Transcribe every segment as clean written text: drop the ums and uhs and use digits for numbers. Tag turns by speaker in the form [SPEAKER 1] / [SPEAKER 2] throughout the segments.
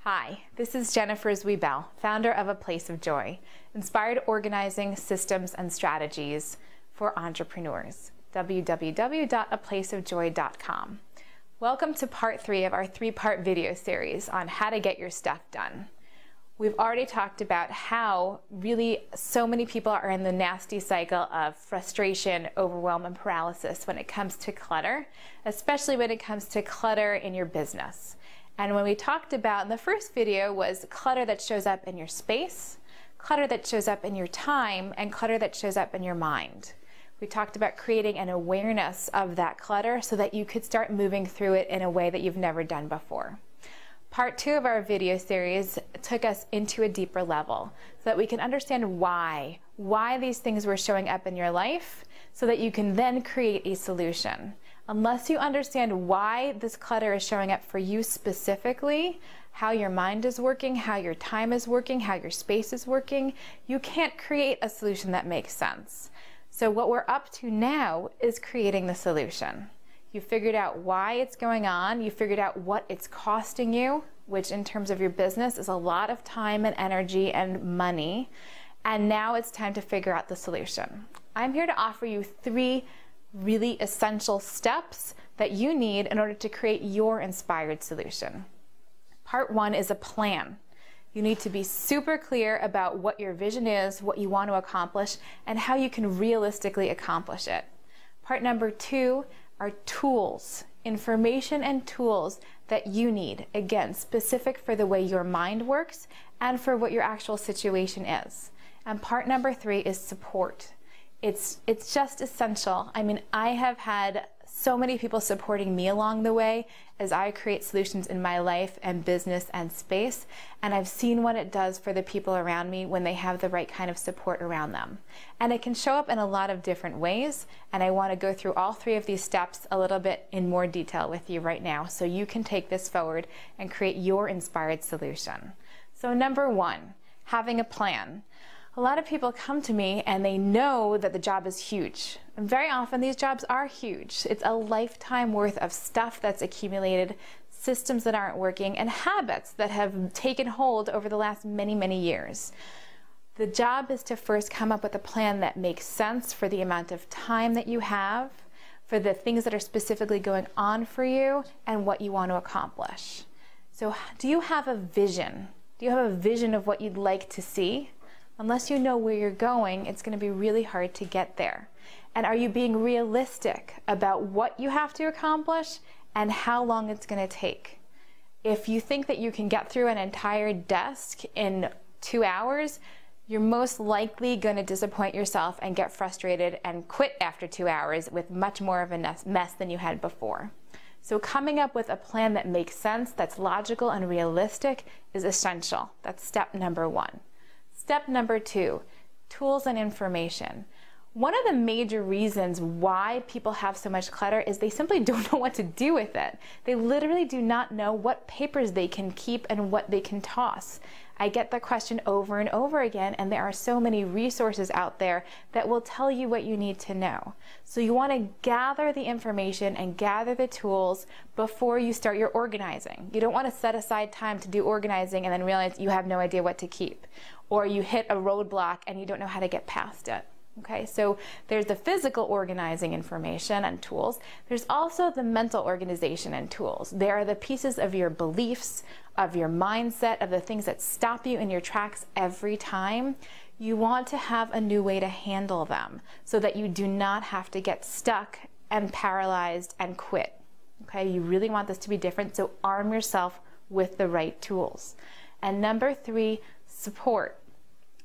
[SPEAKER 1] Hi, this is Jennifer Zwiebel, founder of A Place of Joy, inspired organizing systems and strategies for entrepreneurs. www.aplaceofjoy.com. Welcome to part 3 of our 3-part video series on how to get your stuff done. We've already talked about how really so many people are in the nasty cycle of frustration, overwhelm, and paralysis when it comes to clutter, especially when it comes to clutter in your business. And when we talked about in the first video was clutter that shows up in your space, clutter that shows up in your time, and clutter that shows up in your mind. We talked about creating an awareness of that clutter so that you could start moving through it in a way that you've never done before. Part 2 of our video series took us into a deeper level so that we can understand why these things were showing up in your life so that you can then create a solution. Unless you understand why this clutter is showing up for you specifically, how your mind is working, how your time is working, how your space is working, you can't create a solution that makes sense. So what we're up to now is creating the solution. You figured out why it's going on, you figured out what it's costing you, which in terms of your business is a lot of time and energy and money, and now it's time to figure out the solution. I'm here to offer you 3 really essential steps that you need in order to create your inspired solution. Part 1 is a plan. You need to be super clear about what your vision is, what you want to accomplish, and how you can realistically accomplish it. Part number 2 are tools, information and tools that you need, again, specific for the way your mind works and for what your actual situation is. And part number 3 is support. It's just essential. I mean, I have had so many people supporting me along the way as I create solutions in my life and business and space, and I've seen what it does for the people around me when they have the right kind of support around them. And it can show up in a lot of different ways, and I want to go through all 3 of these steps a little bit in more detail with you right now so you can take this forward and create your inspired solution. So number 1, having a plan. A lot of people come to me and they know that the job is huge. And very often these jobs are huge. It's a lifetime worth of stuff that's accumulated, systems that aren't working, and habits that have taken hold over the last many, many years. The job is to first come up with a plan that makes sense for the amount of time that you have, for the things that are specifically going on for you, and what you want to accomplish. So do you have a vision? Do you have a vision of what you'd like to see? Unless you know where you're going, it's going to be really hard to get there. And are you being realistic about what you have to accomplish and how long it's going to take? If you think that you can get through an entire desk in 2 hours, you're most likely going to disappoint yourself and get frustrated and quit after 2 hours with much more of a mess than you had before. So coming up with a plan that makes sense, that's logical and realistic, is essential. That's step number 1. Step number 2, tools and information. One of the major reasons why people have so much clutter is they simply don't know what to do with it. They literally do not know what papers they can keep and what they can toss. I get the question over and over again, and there are so many resources out there that will tell you what you need to know. So you want to gather the information and gather the tools before you start your organizing. You don't want to set aside time to do organizing and then realize you have no idea what to keep, or you hit a roadblock and you don't know how to get past it. Okay, so there's the physical organizing information and tools. There's also the mental organization and tools. There are the pieces of your beliefs, of your mindset, of the things that stop you in your tracks every time. You want to have a new way to handle them so that you do not have to get stuck and paralyzed and quit. Okay, you really want this to be different, so arm yourself with the right tools. And number 3, support.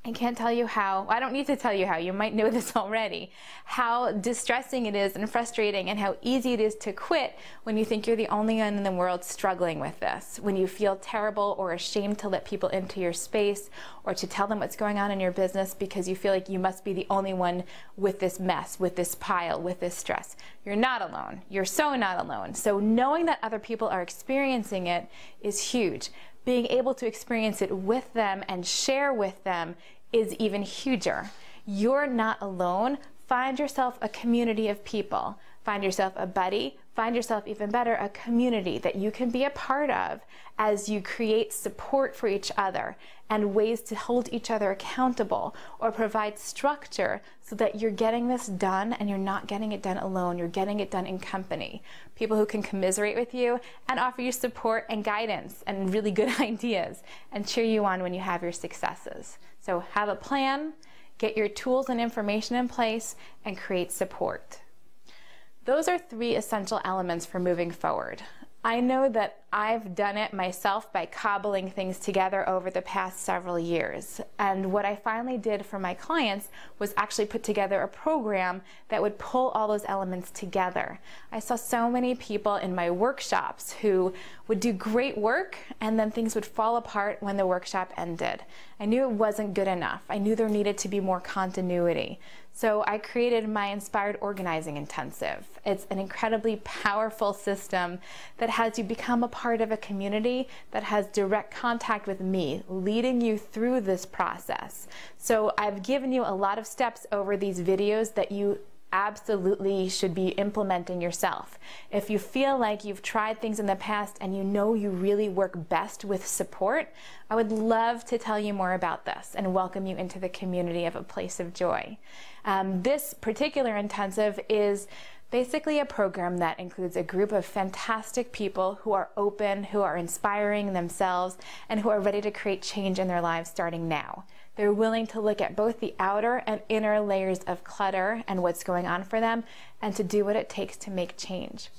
[SPEAKER 1] I can't tell you how, I don't need to tell you how, you might know this already, how distressing it is and frustrating and how easy it is to quit when you think you're the only one in the world struggling with this, when you feel terrible or ashamed to let people into your space or to tell them what's going on in your business because you feel like you must be the only one with this mess, with this pile, with this stress. You're not alone. You're so not alone. So knowing that other people are experiencing it is huge. Being able to experience it with them and share with them is even huger. You're not alone Find yourself a community of people. Find yourself a buddy. Find yourself, even better, a community that you can be a part of as you create support for each other and ways to hold each other accountable or provide structure so that you're getting this done and you're not getting it done alone. You're getting it done in company. People who can commiserate with you and offer you support and guidance and really good ideas and cheer you on when you have your successes. So have a plan, get your tools and information in place, and create support. Those are 3 essential elements for moving forward. I know that I've done it myself by cobbling things together over the past several years. And what I finally did for my clients was actually put together a program that would pull all those elements together. I saw so many people in my workshops who would do great work and then things would fall apart when the workshop ended. I knew it wasn't good enough. I knew there needed to be more continuity. So I created my Inspired Organizing Intensive. It's an incredibly powerful system that has you become a part of a community that has direct contact with me, leading you through this process. So I've given you a lot of steps over these videos that you absolutely should be implementing yourself. If you feel like you've tried things in the past and you know you really work best with support, I would love to tell you more about this and welcome you into the community of A Place of Joy. This particular intensive is basically a program that includes a group of fantastic people who are open, who are inspiring themselves, and who are ready to create change in their lives starting now. They're willing to look at both the outer and inner layers of clutter and what's going on for them, and to do what it takes to make change.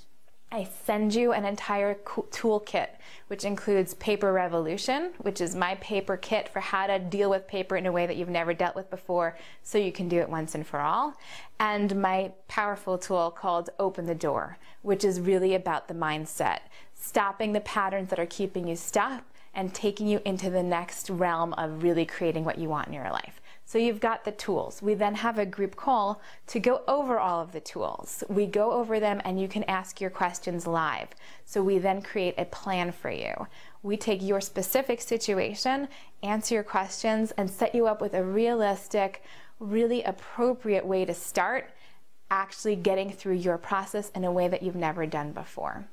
[SPEAKER 1] I send you an entire toolkit, which includes Paper Revolution, which is my paper kit for how to deal with paper in a way that you've never dealt with before, so you can do it once and for all, and my powerful tool called Open the Door, which is really about the mindset, stopping the patterns that are keeping you stuck and taking you into the next realm of really creating what you want in your life. So you've got the tools. We then have a group call to go over all of the tools. We go over them and you can ask your questions live. So we then create a plan for you. We take your specific situation, answer your questions, and set you up with a realistic, really appropriate way to start actually getting through your process in a way that you've never done before.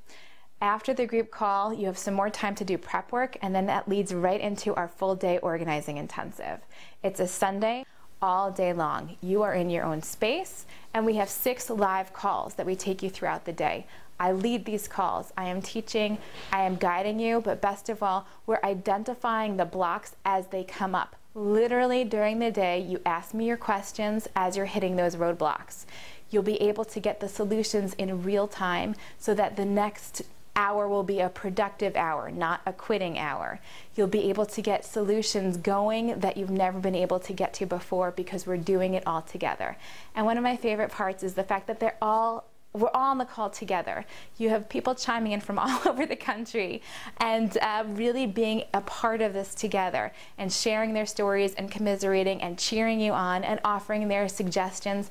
[SPEAKER 1] After the group call, you have some more time to do prep work, and then that leads right into our full day organizing intensive. It's a Sunday, all day long. You are in your own space, and we have 6 live calls that we take you throughout the day. I lead these calls. I am teaching, I am guiding you, but best of all, we're identifying the blocks as they come up. Literally during the day, you ask me your questions as you're hitting those roadblocks. You'll be able to get the solutions in real time so that the next hour will be a productive hour, not a quitting hour. You'll be able to get solutions going that you've never been able to get to before because we're doing it all together. And one of my favorite parts is the fact that we're all on the call together. You have people chiming in from all over the country and really being a part of this together and sharing their stories and commiserating and cheering you on and offering their suggestions.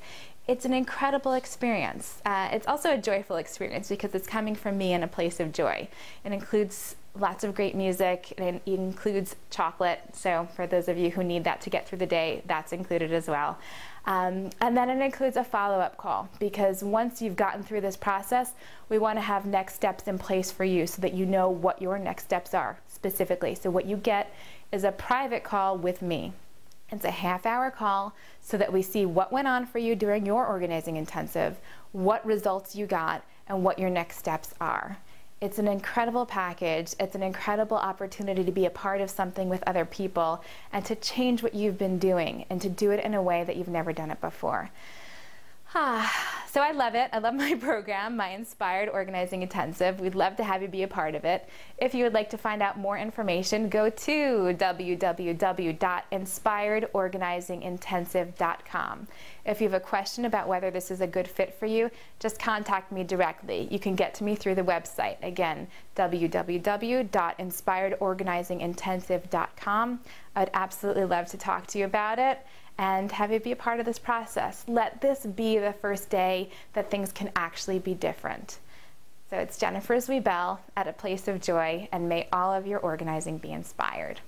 [SPEAKER 1] It's an incredible experience. It's also a joyful experience because it's coming from me in a place of joy. It includes lots of great music, and it includes chocolate. So for those of you who need that to get through the day, that's included as well. And then it includes a follow-up call, because once you've gotten through this process, we want to have next steps in place for you so that you know what your next steps are specifically. So what you get is a private call with me. It's a half-hour call so that we see what went on for you during your organizing intensive, what results you got, and what your next steps are. It's an incredible package. It's an incredible opportunity to be a part of something with other people and to change what you've been doing and to do it in a way that you've never done it before. So I love it. I love my program, my Inspired Organizing Intensive. We'd love to have you be a part of it. If you would like to find out more information, go to www.inspiredorganizingintensive.com. If you have a question about whether this is a good fit for you, just contact me directly. You can get to me through the website. Again, www.inspiredorganizingintensive.com. I'd absolutely love to talk to you about it and have you be a part of this process. Let this be the first day that things can actually be different. So it's Jennifer Zwiebel at A Place of Joy, and may all of your organizing be inspired.